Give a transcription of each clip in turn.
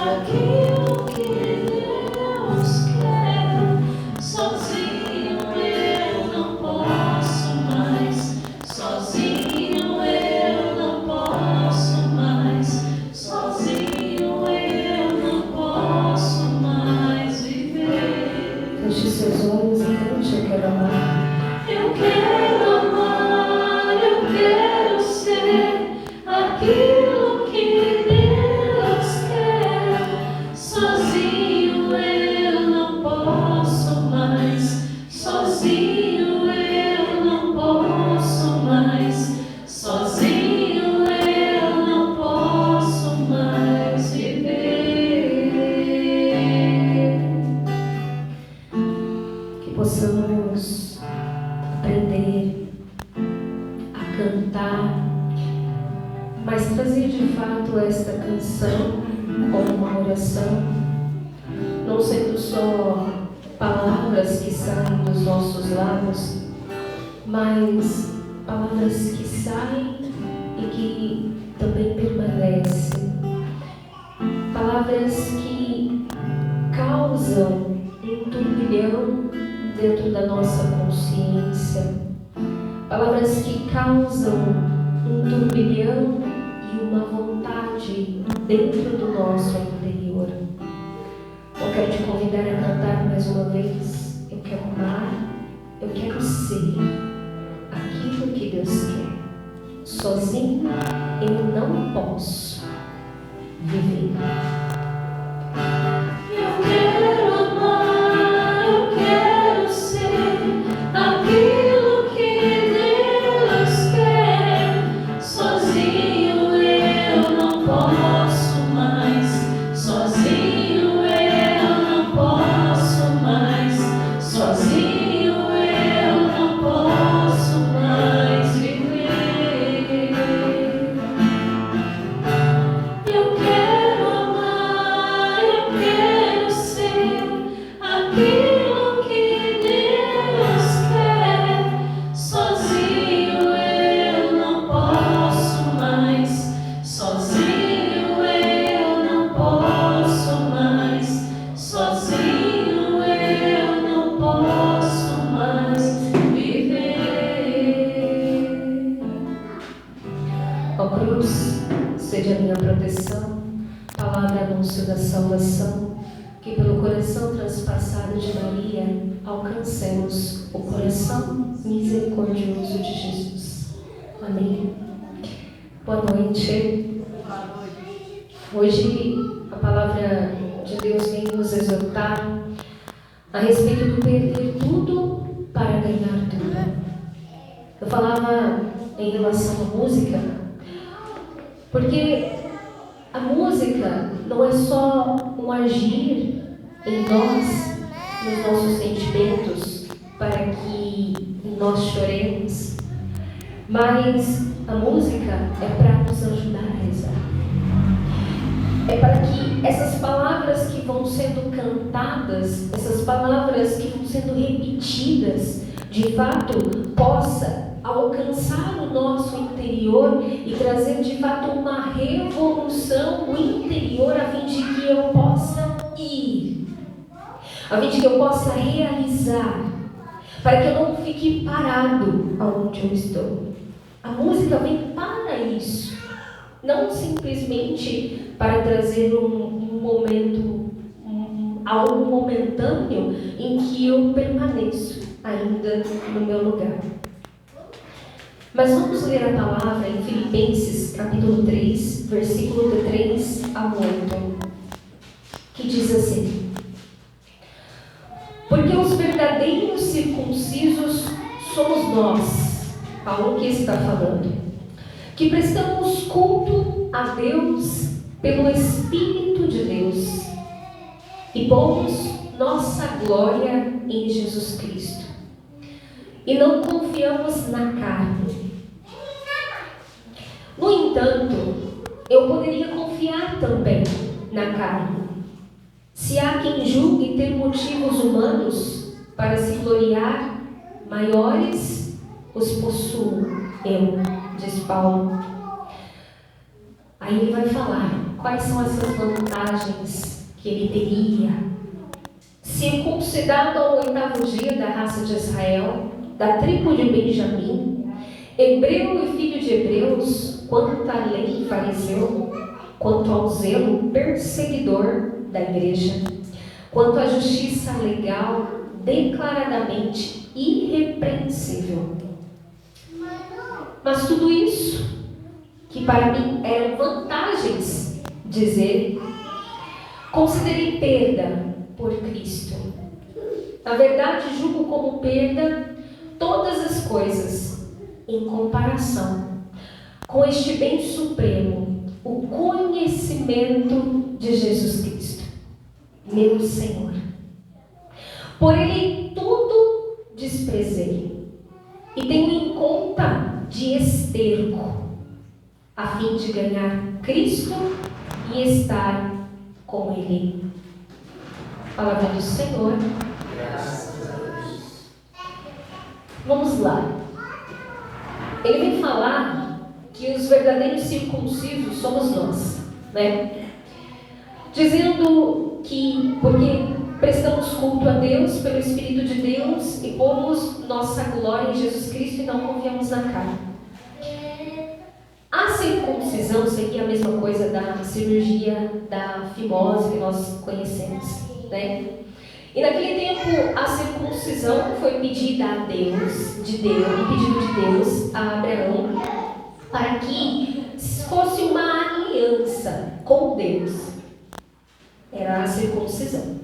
aquilo que Deus quer. Sozinho eu não posso mais, sozinho eu não posso mais, sozinho eu não posso mais viver. Feche seus olhos e cante: eu quero amar. Eu quero amar, eu quero ser aquilo que Deus quer. Sozinho eu não posso mais, sozinho eu não posso mais, sozinho eu não posso mais viver. Que possamos aprender a cantar, mas trazer de fato esta canção como uma oração, não sendo só palavras que saem dos nossos lábios, mas palavras que saem e que também permanecem, palavras que causam um turbilhão dentro da nossa consciência, palavras que causam um turbilhão e uma vontade dentro do nosso interior. Eu quero te convidar a cantar mais uma vez. Eu quero amar, eu quero ser aquilo que Deus quer. Sozinho eu não posso viver. Eu quero amar, eu quero ser aquilo que Deus quer. Sozinho eu não posso mais, sozinho eu não posso mais, sozinho eu não posso mais viver. Eu quero amar, eu quero ser aquilo que Deus quer. Sozinho eu não posso mais, sozinho eu não posso mais, sozinho eu não posso mais viver. Ó cruz, seja a minha proteção, palavra anúncio da salvação, que pelo coração transpassado de Maria alcancemos o coração misericordioso de Jesus. Amém. Boa noite. Hoje a palavra de Deus vem nos exortar a respeito do perder tudo para ganhar tudo. Eu falava em relação à música, porque a música não é só um agir em nós, nos nossos sentimentos, para que nós choremos, mas a música é para nos ajudar a rezar. É para que essas palavras que vão sendo cantadas, essas palavras que vão sendo repetidas, de fato, possa alcançar o nosso interior e trazer de fato uma revolução no interior, a fim de que eu possa ir, a fim de que eu possa realizar, para que eu não fique parado aonde eu estou. A música vem para isso, não simplesmente para trazer um momento, algo momentâneo em que eu permaneço ainda no meu lugar. Mas vamos ler a palavra em Filipenses capítulo 3, versículo de 3 a 8, que diz assim: porque os verdadeiros circuncisos somos nós, Paulo que está falando, que prestamos culto a Deus pelo Espírito de Deus e pomos nossa glória em Jesus Cristo, e não confiamos na carne. No entanto, eu poderia confiar também na carne. Se há quem julgue ter motivos humanos para se gloriar, maiores os possuo eu, diz Paulo. Aí ele vai falar quais são essas vantagens que ele teria. Circuncidado ao 8º dia da raça de Israel, da tribo de Benjamim, hebreu e filho de hebreus, quanto à lei fariseu, quanto ao zelo perseguidor da igreja, quanto à justiça legal declaradamente irrepreensível. Mas tudo isso, que para mim eram vantagens, dizer, considerei perda por Cristo. Na verdade, julgo como perda todas as coisas em comparação com este bem supremo, o conhecimento de Jesus Cristo, meu Senhor. Por Ele tudo desprezei e tenho em conta de esterco, a fim de ganhar Cristo e estar com Ele. Palavra do Senhor. Graças a Deus. Vamos lá. Ele vem falar que os verdadeiros circuncisos somos nós, né? Dizendo que porque prestamos culto a Deus pelo Espírito de Deus e pomos nossa glória em Jesus Cristo e não confiamos na carne. A circuncisão seria a mesma coisa da cirurgia da fimose que nós conhecemos, né? E naquele tempo a circuncisão foi pedida a Deus, um pedido de Deus a Abraão, para que fosse uma aliança com Deus. Era a circuncisão.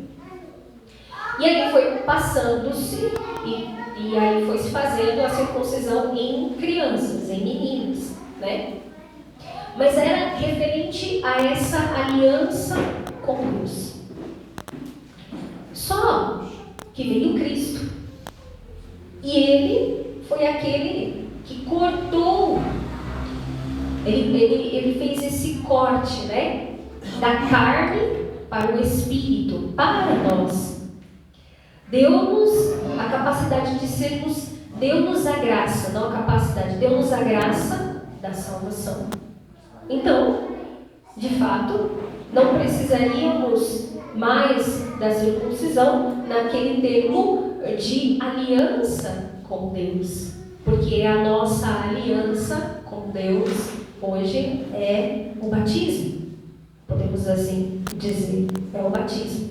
E aí foi passando-se e aí foi se fazendo a circuncisão em crianças, em meninos, né? Mas era referente a essa aliança com Deus. Só que veio Cristo. E Ele foi aquele que cortou. Ele fez esse corte, né? Da carne para o Espírito, para nós. Deu-nos a capacidade de sermos, deu-nos a graça, não a capacidade, deu-nos a graça da salvação. Então, de fato, não precisaríamos mais da circuncisão naquele termo de aliança com Deus, porque a nossa aliança com Deus hoje é o batismo, podemos assim dizer, é o batismo.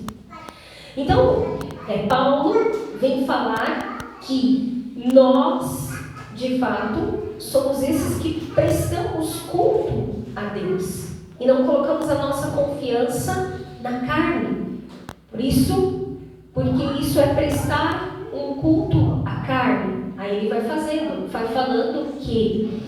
Então, Paulo vem falar que nós, de fato, somos esses que prestamos culto a Deus e não colocamos a nossa confiança na carne. Porque isso é prestar um culto à carne. Aí ele vai falando que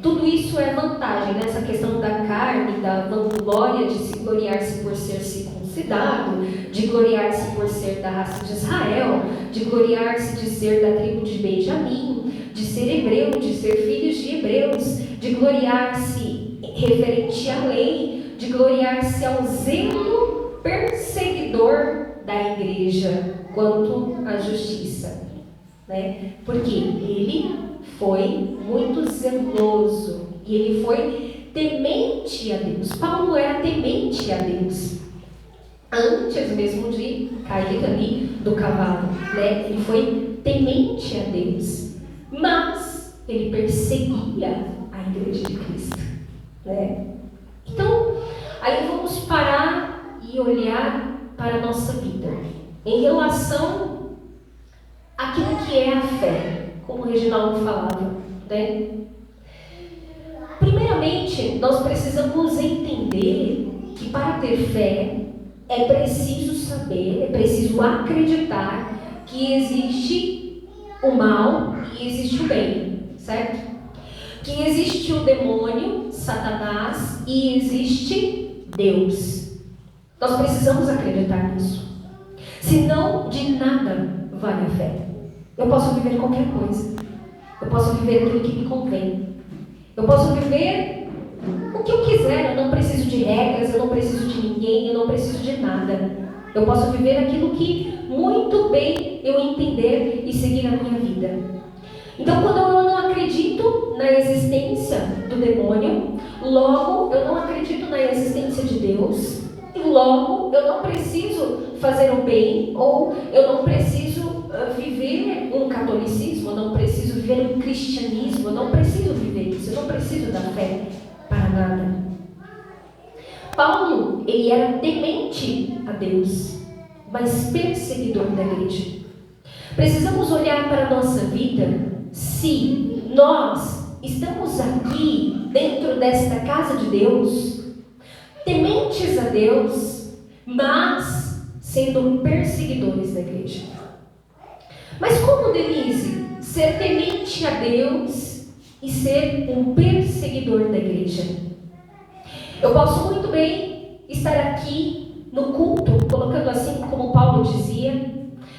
tudo isso é vantagem, nessa questão da carne, da vanglória de se gloriar-se por ser circuncidado, de gloriar-se por ser da raça de Israel, de gloriar-se de ser da tribo de Benjamim, de ser hebreu, de ser filhos de hebreus, de gloriar-se referente à lei, de gloriar-se ao zelo perseguidor da igreja quanto à justiça, né? Porque ele foi muito zeloso e ele foi temente a Deus. Paulo era temente a Deus antes mesmo de cair ali do cavalo, né? Ele foi temente a Deus, mas ele perseguia a igreja de Cristo, né? Então, aí vamos parar e olhar para a nossa vida em relação àquilo que é a fé, como o Reginaldo falava, né? Primeiramente, nós precisamos entender que para ter fé é preciso saber, é preciso acreditar que existe o mal e existe o bem, certo? Que existe o demônio, Satanás, e existe Deus. Nós precisamos acreditar nisso. Senão, de nada vale a fé. Eu posso viver qualquer coisa. Eu posso viver aquilo que me convém. Eu posso viver o que eu quiser. Eu não preciso de regras, eu não preciso de ninguém, eu não preciso de nada. Eu posso viver aquilo que muito bem eu entender e seguir a minha vida. Então, quando eu não acredito na existência do demônio, logo eu não acredito na existência de Deus, e logo eu não preciso fazer o bem, ou eu não preciso viver um catolicismo, eu não preciso viver um cristianismo, eu não preciso viver isso, eu não preciso da fé para nada. Paulo, ele era temente a Deus, mas perseguidor da igreja. Precisamos olhar para a nossa vida, se nós estamos aqui dentro desta casa de Deus, tementes a Deus, mas sendo perseguidores da igreja. Mas como, Denise, ser temente a Deus e ser um perseguidor da igreja? Eu posso muito bem estar aqui no culto, colocando assim como Paulo dizia.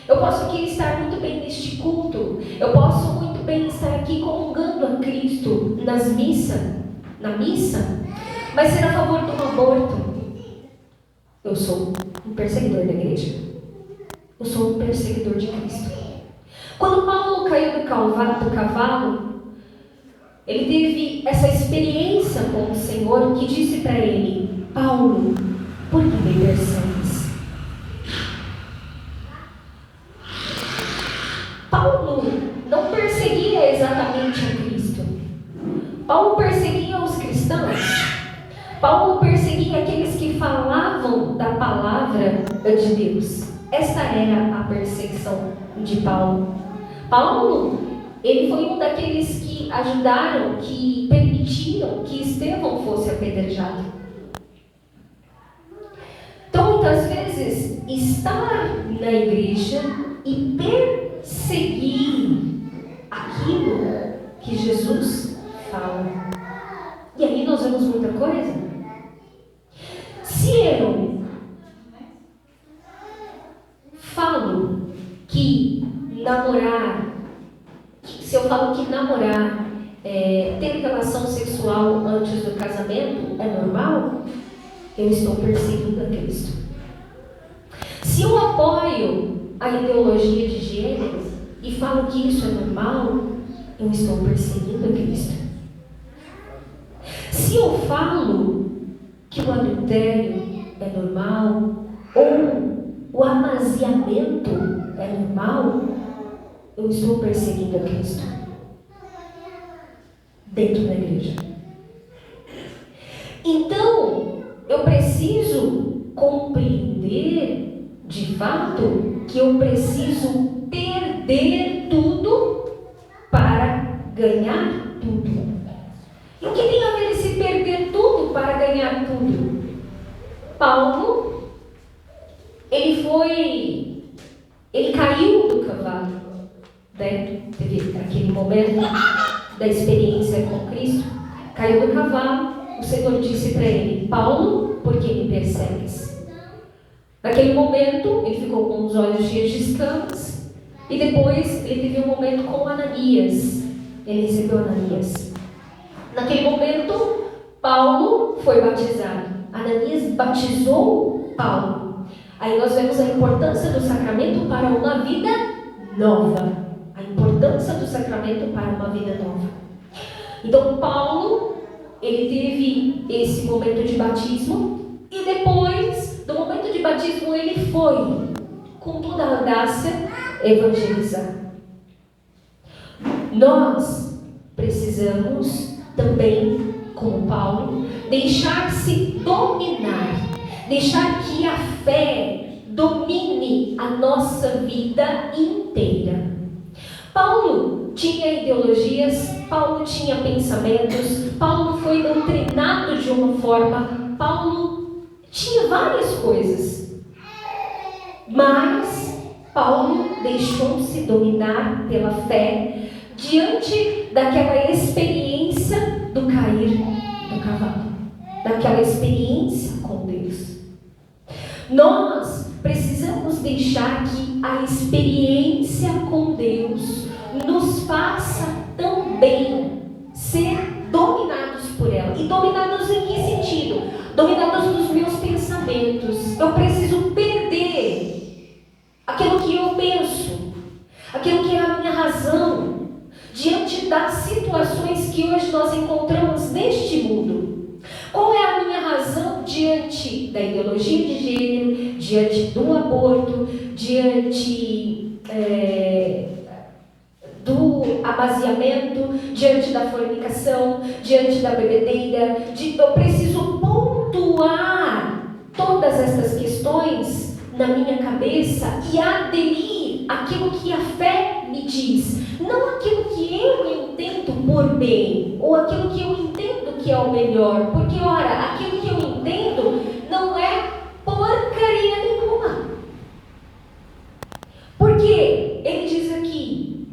Eu posso aqui estar muito bem neste culto. Eu posso muito bem estar aqui comungando a Cristo na missa, mas ser a favor do aborto. Eu sou um perseguidor da igreja. Eu sou um perseguidor de Cristo. Quando Paulo caiu do cavalo, ele teve essa experiência com o Senhor que disse para ele: Paulo, por que me persegues? Paulo não perseguia exatamente a Cristo. Paulo perseguia os cristãos. Paulo perseguia aqueles que falavam da palavra de Deus. Esta era a perseguição de Paulo. Paulo, ele foi um daqueles que ajudaram, que permitiram que Estevão fosse apedrejado. Então, muitas vezes, estar na igreja e perseguir aquilo que Jesus fala. E aí nós vemos muita coisa. Se eu falo que namorar, se eu falo que namorar, ter relação sexual antes do casamento é normal, eu estou perseguindo a Cristo. Se eu apoio a ideologia de gênero e falo que isso é normal, eu estou perseguindo a Cristo. Se eu falo que o adultério é normal, ou o amaziamento é normal, eu estou perseguindo a Cristo dentro da igreja. Então, eu preciso compreender de fato que eu preciso perder tudo para ganhar tudo. E o que tem a ver esse perder tudo para ganhar tudo? Paulo, ele caiu do cavalo, né? Teve aquele momento da experiência com Cristo, caiu do cavalo. O Senhor disse para ele: Paulo, por que me persegues? Naquele momento, ele ficou com os olhos cheios de escamas. E depois, ele teve um momento com Ananias. Ele recebeu Ananias. Naquele momento, Paulo foi batizado. Ananias batizou Paulo. Aí nós vemos a importância do sacramento para uma vida nova. A importância do sacramento para uma vida nova. Então, Paulo, ele teve esse momento de batismo. E depois do momento de batismo, ele foi, com toda a audácia, evangelizar. Nós precisamos também, como Paulo, deixar-se dominar, deixar que a fé domine a nossa vida inteira. Paulo tinha ideologias, Paulo tinha pensamentos, Paulo foi doutrinado de uma forma, Paulo tinha várias coisas, mas Paulo deixou-se dominar pela fé diante daquela experiência do cair do cavalo, daquela experiência com Deus. Nós precisamos deixar que a experiência com Deus nos faça também ser dominados por ela. E dominados em que sentido? Dominados nos meus pensamentos. Eu preciso perder aquilo que eu penso, aquilo que é a minha razão, diante das situações do aborto, diante do amaziamento, diante da fornicação, diante da bebedeira. Eu preciso pontuar todas estas questões na minha cabeça e aderir àquilo que a fé me diz, não aquilo que eu entendo por bem, ou aquilo que eu entendo que é o melhor, porque ora, aquilo que eu entendo não é porcaria nenhuma. Porque ele diz aqui,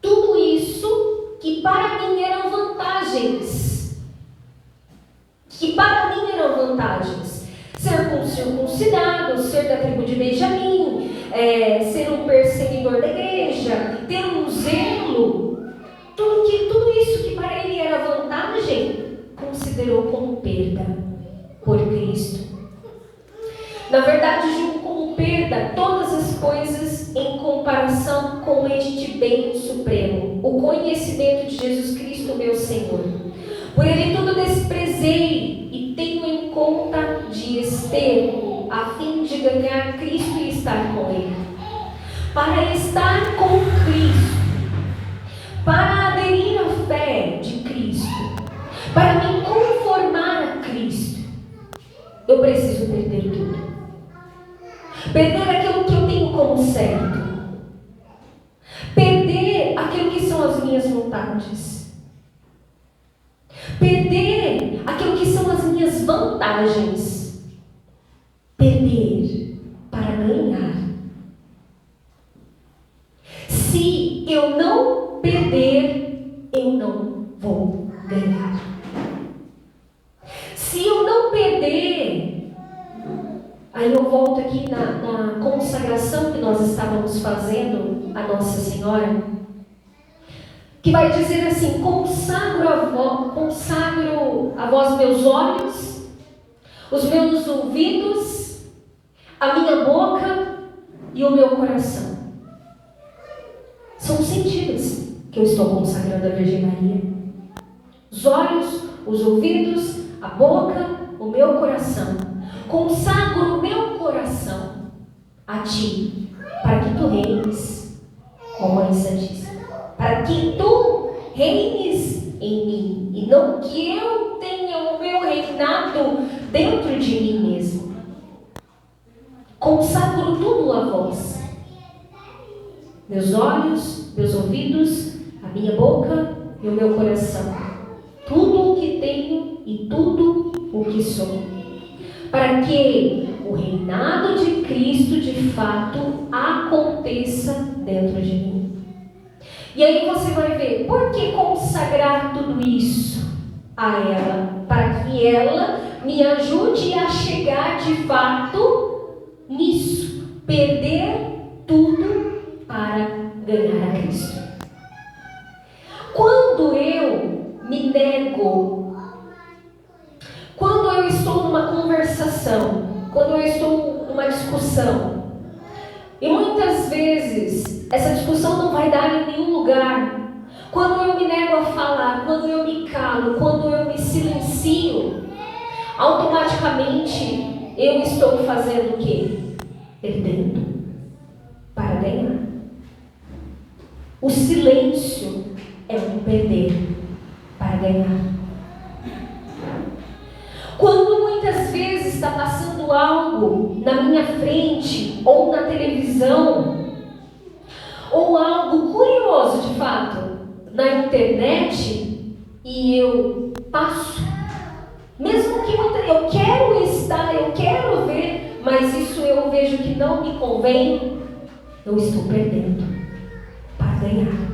tudo isso que para mim eram vantagens, ser circuncidado, ser da tribo de Benjamim, ser um perseguidor da igreja, ter um zelo, tudo isso que para ele era vantagem, considerou como perda por Cristo. Na verdade, julgo como perda todas as coisas em comparação com este bem supremo, o conhecimento de Jesus Cristo, meu Senhor. Por ele tudo desprezei e tenho em conta de esterco, a fim de ganhar Cristo e estar com ele. Para estar com Cristo, para aderir à fé de Cristo, para me conformar a Cristo, eu preciso perder tudo. Perder aquilo que eu tenho como certo. Perder aquilo que são as minhas vontades. Perder aquilo que são as minhas vantagens. Perder para ganhar. Se eu não perder, eu não vou ganhar. Se eu não perder, aí eu volto aqui na consagração que nós estávamos fazendo a Nossa Senhora, que vai dizer assim: consagro a vós meus olhos, os meus ouvidos, a minha boca e o meu coração. São os sentidos que eu estou consagrando à Virgem Maria. Os olhos, os ouvidos, a boca, o meu coração. Consagro o meu coração a Ti, para que Tu reines, ó Mãe Santíssima, para que Tu reines em mim, e não que eu tenha o meu reinado dentro de mim mesmo. Consagro tudo a Vós, meus olhos, meus ouvidos, a minha boca e o meu coração, tudo o que tenho e tudo o que sou, para que o reinado de Cristo de fato aconteça dentro de mim. E aí você vai ver, por que consagrar tudo isso a ela? Para que ela me ajude a chegar de fato nisso, perder tudo para ganhar a Cristo. Quando eu me nego, quando eu estou numa conversação, quando eu estou numa discussão, e muitas vezes essa discussão não vai dar em nenhum lugar, quando eu me nego a falar, quando eu me calo, quando eu me silencio, automaticamente eu estou fazendo o quê? Perdendo para ganhar. O silêncio é um perder para ganhar. Quando muitas vezes está passando algo na minha frente, ou na televisão, ou algo curioso de fato, na internet, e eu passo, mesmo que eu quero estar, eu quero ver, mas isso eu vejo que não me convém, eu estou perdendo para ganhar.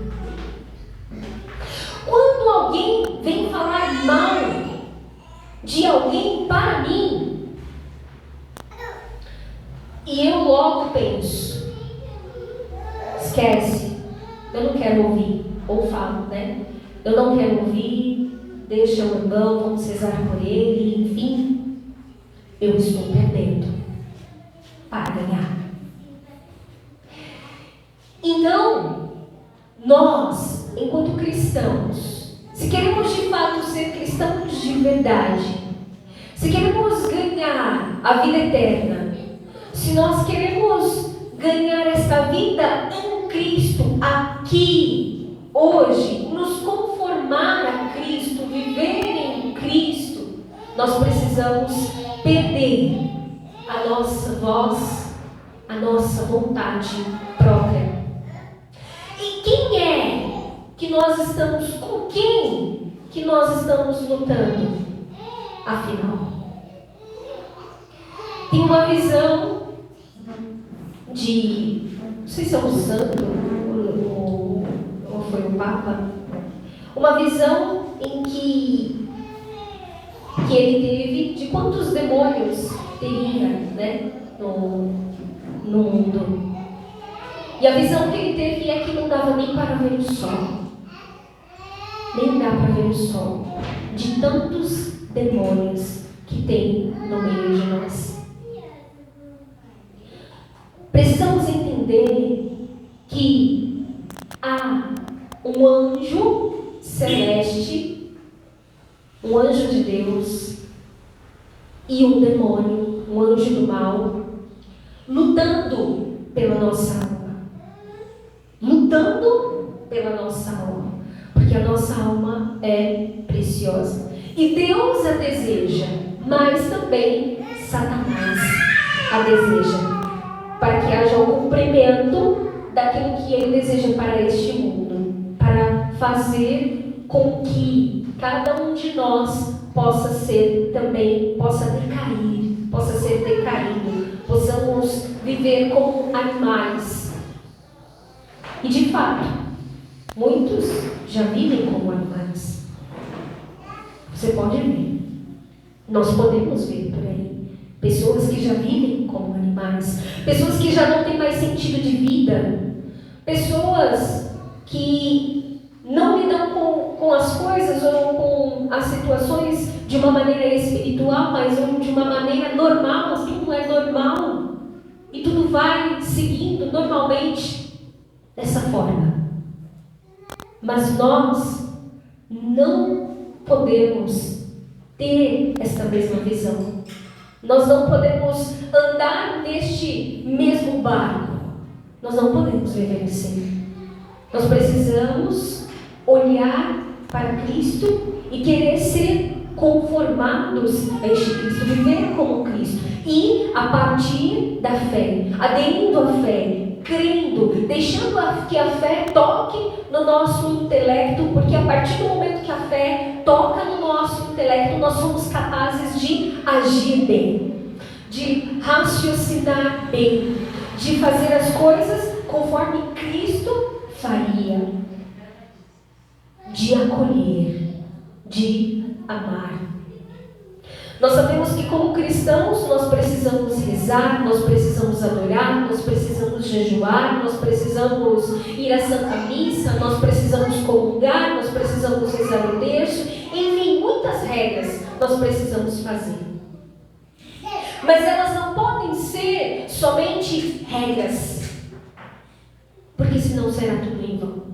Quando alguém vem falar mal de alguém para mim, e eu logo penso, esquece, eu não quero ouvir, ou falo, né? Eu não quero ouvir, deixa o irmão, vamos rezar por ele, enfim, eu estou perdendo para ganhar. Então, nós, enquanto cristãos, se queremos de fato ser cristãos de verdade, se queremos ganhar a vida eterna, se nós queremos ganhar esta vida em Cristo, aqui, hoje, nos conformar a Cristo, viver em Cristo, nós precisamos perder a nossa voz, a nossa vontade própria. E quem é que nós estamos, com quem que nós estamos lutando? Afinal, tem uma visão de, não sei se é um santo ou foi o Papa, uma visão em que ele teve de quantos demônios teria, né, no mundo. E a visão que ele teve é que não dava nem para ver o sol. Nem dá para ver o sol. De tantos demônios que tem no meio de nós. Precisamos entender que há um anjo celeste, um anjo de Deus, e um demônio, um anjo do mal, lutando pela nossa alma. Lutando pela nossa alma. Porque a nossa alma é preciosa. E Deus a deseja, mas também Satanás a deseja. Para que haja o cumprimento daquilo que ele deseja para este mundo. Para fazer com que cada um de nós possa ser também, possa decair, possa ser decaído. Possamos viver como animais. E de fato, muitos já vivem como animais. Você pode ver. Nós podemos ver por aí. Pessoas que já vivem como animais. Pessoas que já não têm mais sentido de vida. Pessoas que não lidam com as coisas ou com as situações de uma maneira espiritual, mas de uma maneira normal. Tudo é normal. E tudo vai seguindo normalmente dessa forma. Mas nós não podemos ter esta mesma visão. Nós não podemos andar neste mesmo barco. Nós não podemos viver assim. Nós precisamos olhar para Cristo e querer ser conformados a este Cristo, viver como Cristo. E a partir da fé, aderindo à fé, crendo, deixando que a fé toque no nosso intelecto, porque a partir do momento que a fé toca no nosso intelecto, nós somos capazes de agir bem, de raciocinar bem, de fazer as coisas conforme Cristo faria, de acolher, de amar. Nós sabemos que como cristãos nós precisamos rezar, nós precisamos adorar, nós precisamos jejuar, nós precisamos ir à Santa Missa, nós precisamos comungar, nós precisamos rezar o terço, enfim, muitas regras nós precisamos fazer. Mas elas não podem ser somente regras, porque senão será tudo em vão.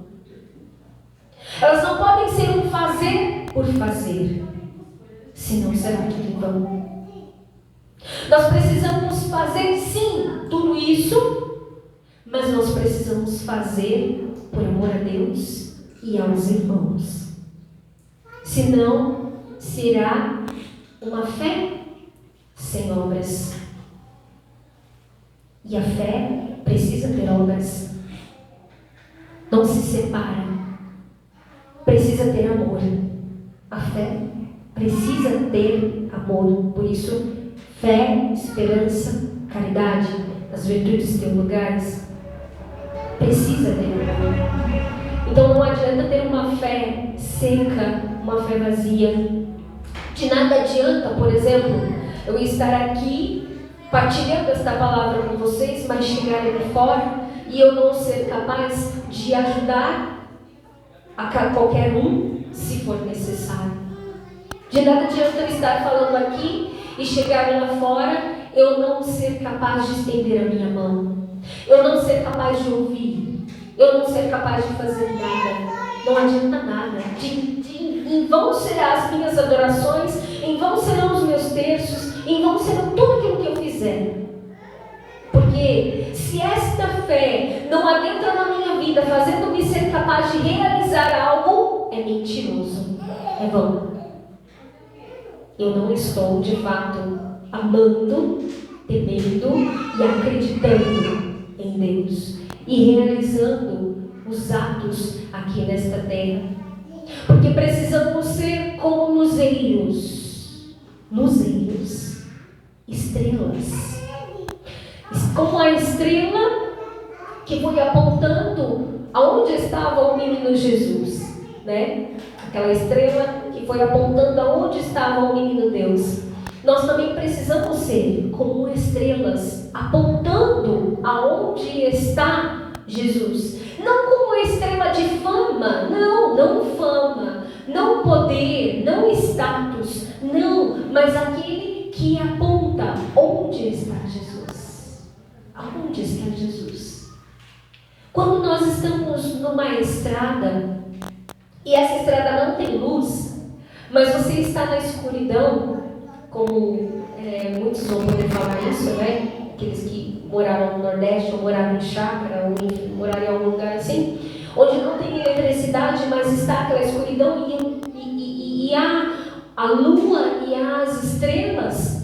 Elas não podem ser um fazer por fazer, senão será tudo em vão. Nós precisamos fazer sim tudo isso, mas nós precisamos fazer por amor a Deus e aos irmãos. Senão será uma fé sem obras. E a fé precisa ter obras. Não se separa. Precisa ter amor. A fé precisa ter amor. Por isso, fé, esperança, caridade, as virtudes teologais, precisa ter amor. Então não adianta ter uma fé seca, uma fé vazia. De nada adianta, por exemplo, eu estar aqui partilhando esta palavra com vocês, mas chegar ali fora e eu não ser capaz de ajudar a qualquer um, se for necessário. De nada adianta eu estar falando aqui e chegar lá fora, eu não ser capaz de estender a minha mão, eu não ser capaz de ouvir, eu não ser capaz de fazer nada. Não adianta nada. Em vão serão as minhas adorações, em vão serão os meus terços, em vão serão tudo aquilo que eu fizer. fé não adentra na minha vida, fazendo-me ser capaz de realizar algo, é mentiroso, é vão. Eu não estou, de fato, amando, temendo e acreditando em Deus e realizando os atos aqui nesta terra. Porque precisamos ser como luzeiros, estrelas. Como a estrela que foi apontando aonde estava o menino Jesus, né? Aquela estrela que foi apontando aonde estava o menino Deus. Nós também precisamos ser como estrelas, apontando aonde está Jesus. Não como estrela de fama, não fama, não poder, não status, não, mas aquele que aponta onde está Jesus. Aonde está Jesus? Quando nós estamos numa estrada, e essa estrada não tem luz, mas você está na escuridão, como muitos vão poder falar isso, né? Aqueles que moraram no Nordeste, ou moraram em chácara, ou enfim, moraram em algum lugar assim, onde não tem eletricidade, mas está aquela escuridão e há a lua e as estrelas.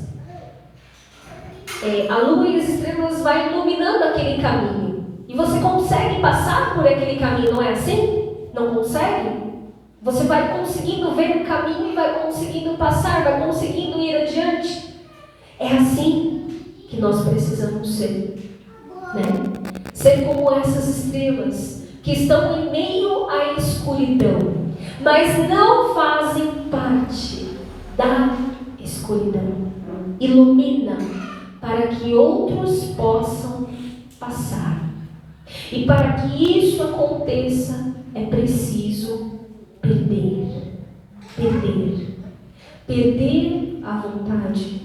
A lua e as estrelas vai iluminando aquele caminho. E você consegue passar por aquele caminho, não é assim? Não consegue? Você vai conseguindo ver o caminho e vai conseguindo passar, vai conseguindo ir adiante. É assim que nós precisamos ser, né? Ser como essas estrelas que estão em meio à escuridão, mas não fazem parte da escuridão. Ilumina para que outros possam passar. E para que isso aconteça, é preciso perder a vontade,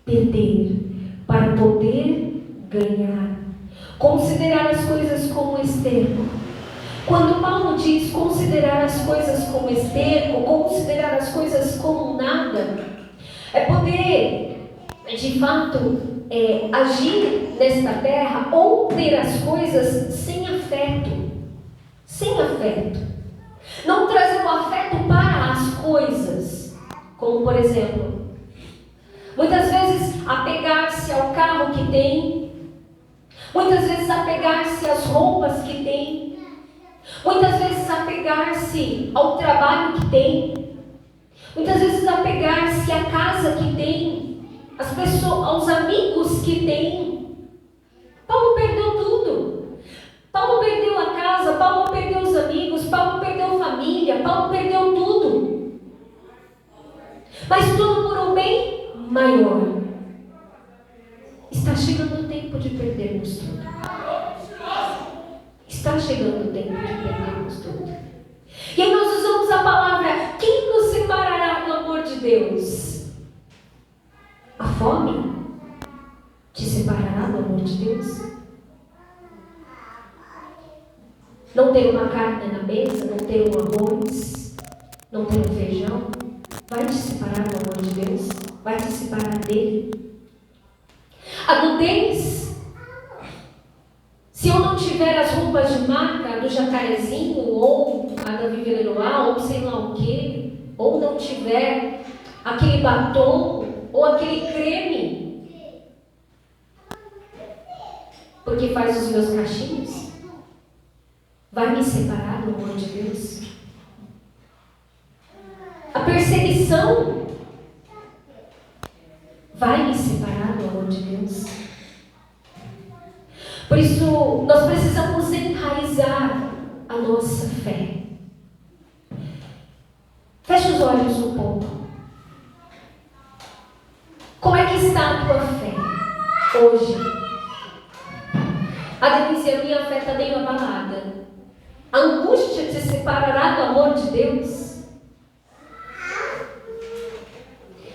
perder para poder ganhar, considerar as coisas como esterco. Quando Paulo diz considerar as coisas como esterco, considerar as coisas como nada, é poder, de fato, agir nesta terra ou ter as coisas sem afeto. Não trazer o afeto para as coisas, como por exemplo, muitas vezes apegar-se ao carro que tem, muitas vezes apegar-se às roupas que tem, muitas vezes apegar-se ao trabalho que tem, muitas vezes apegar-se à casa que tem, às pessoas, aos amigos que tem. Paulo perdeu tudo. Paulo perdeu a casa, Paulo perdeu os amigos, Paulo perdeu a família, Paulo perdeu tudo. Mas tudo por um bem maior. Está chegando o tempo de perdermos tudo. Está chegando o tempo de perdermos tudo. E aí nós usamos a palavra: quem nos separará do amor de Deus? A fome te separará do amor de Deus? Não ter uma carne na mesa, não ter um arroz, não ter um feijão, vai te separar do amor de Deus? Vai te separar dele? A nudez, se eu não tiver as roupas de marca do Jacarezinho, ou a da Vivi Leroy, ou sei lá o que, ou não tiver aquele batom, ou aquele creme, porque faz os meus cachinhos, vai me separar do amor de Deus? A perseguição vai me separar do amor de Deus? Por isso, nós precisamos enraizar a nossa fé. Feche os olhos um pouco. Como é que está a tua fé hoje? A Denise, a minha fé está meio abalada. A angústia te separará do amor de Deus?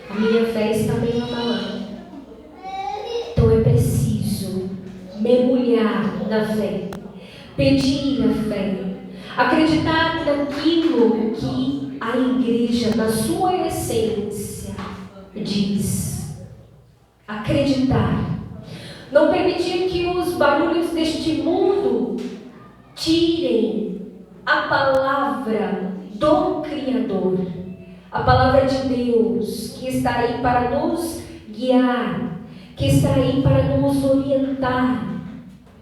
A minha fé está meio abalada. Então é preciso mergulhar na fé, pedir a fé, acreditar naquilo que a igreja, na sua essência, diz. Acreditar. Não permitir que os barulhos deste mundo tirem a palavra do Criador, a palavra de Deus, que está aí para nos guiar, que está aí para nos orientar,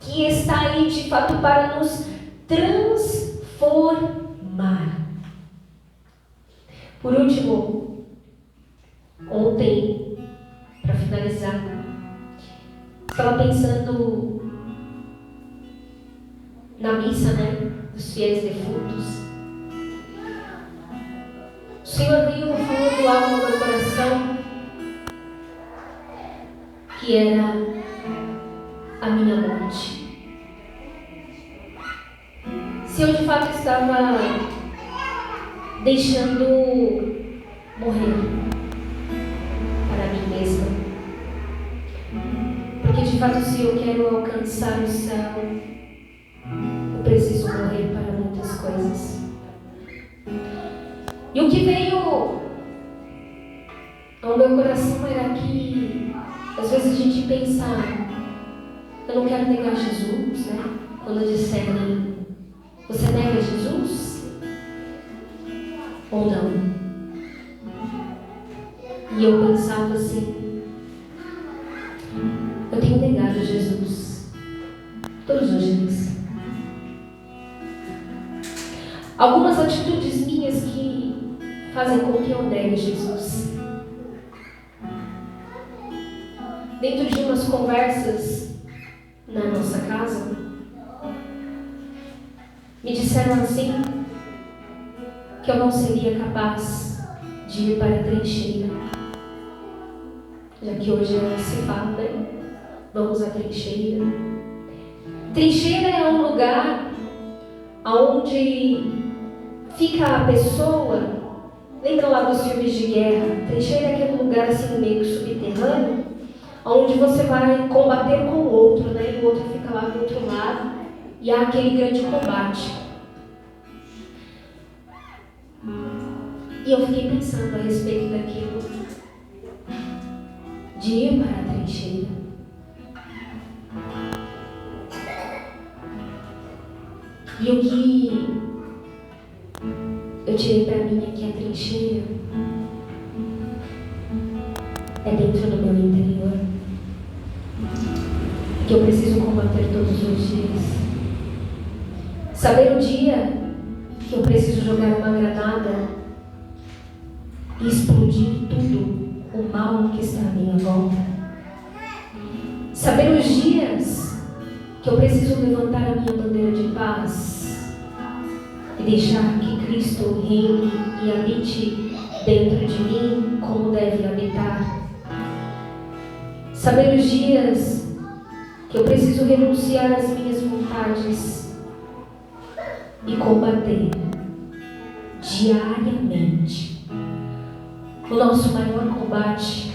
que está aí de fato para nos transformar. Por último, ontem, para finalizar, estava pensando na missa, dos fiéis defuntos. O Senhor veio falando algo no meu coração, que era a minha morte. Se eu de fato estava deixando morrer para mim mesma, porque de fato, se eu quero alcançar o céu, eu preciso morrer para muitas coisas. E o que veio ao meu coração era que às vezes a gente pensa, eu não quero negar Jesus, quando disserem, você nega Jesus? Ou não? E eu pensava assim, eu tenho negado Jesus todos os dias. Algumas atitudes minhas que fazem com que eu negue Jesus. Dentro de umas conversas na nossa casa, me disseram assim, que eu não seria capaz de ir para a trincheira. Já que hoje se fala, vamos à trincheira. Trincheira é um lugar onde fica a pessoa. Lembra lá dos filmes de guerra? Trincheira é aquele lugar assim meio subterrâneo, onde você vai combater com o outro, e o outro fica lá do outro lado, e há aquele grande combate. E eu fiquei pensando a respeito daquilo, de ir para a trincheira. E o que eu tirei para mim é que a trincheira é dentro do meu interior, que eu preciso combater todos os dias. Saber o dia que eu preciso jogar uma granada e explodir tudo o mal que está à minha volta. Saber os dias que eu preciso levantar a minha bandeira de paz e deixar que Cristo reine e habite dentro de mim como deve habitar. Saber os dias que eu preciso renunciar às minhas vontades e combater diariamente. O nosso maior combate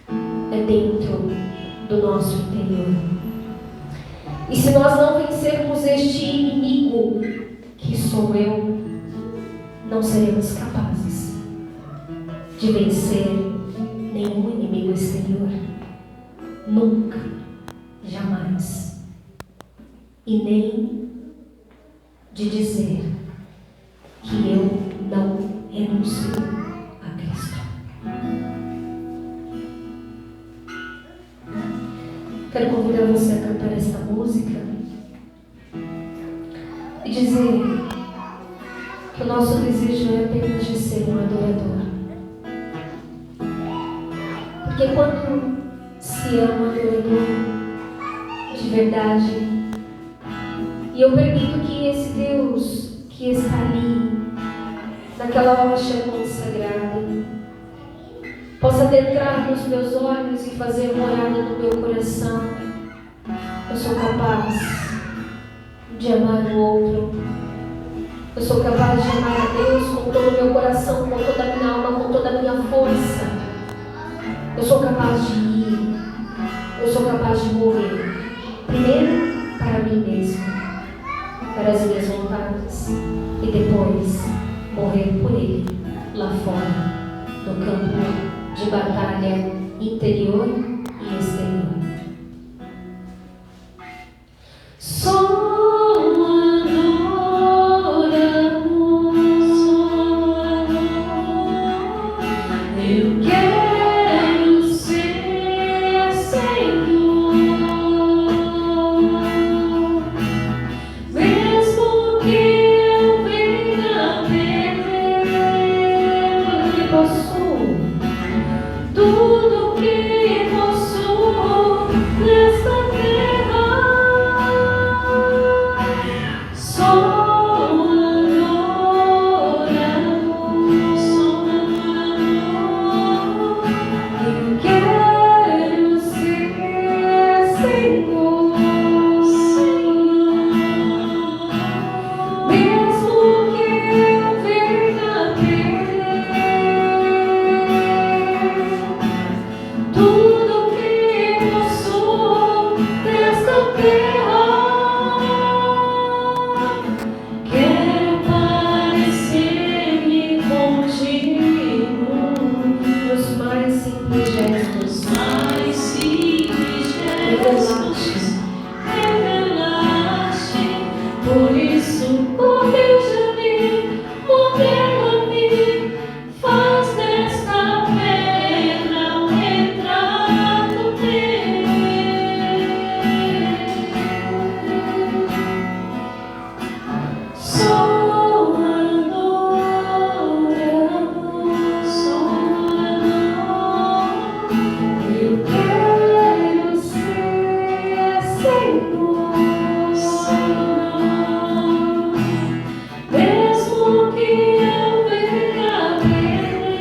é dentro do nosso interior. E se nós não vencermos este inimigo que sou eu, não seremos capazes de vencer nenhum inimigo exterior. Nunca, jamais. E nem de dizer que eu não renuncio a Cristo. Quero convidar você a cantar esta música e dizer que o nosso desejo é apenas de ser um adorador. Porque quando se ama um adorador de verdade, e eu permito que esse Deus que está ali, naquela rocha consagrada, possa adentrar nos meus olhos e fazer morada no meu coração, eu sou capaz de amar o outro. Eu sou capaz de amar a Deus com todo o meu coração, com toda a minha alma, com toda a minha força. Eu sou capaz de ir. Eu sou capaz de morrer. Primeiro para mim mesmo, para as minhas vontades, e depois morrer por Ele lá fora, no campo de batalha interior e exterior. Eu quero ser Senhor, mesmo que eu venha perder tudo que possuo, tudo que possuo nesta terra. Sou um adorador, sou um adorador. eu quero ser Senhor, Mesmo que eu venha perder tudo que possuo nesta terra, quero parecer-me contigo nos mais simples gestos. mais simples gestos. Revelaste, por isso corrija-me, modela-me, faz desta pedra um retrato teu. Sou adorador, sou adorador. Eu quero ser Senhor, Mesmo que eu venha perder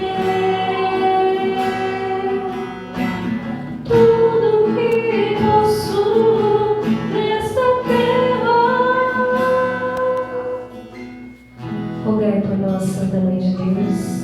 tudo que possuo nesta terra. rogai por nós, Santa Mãe de Deus,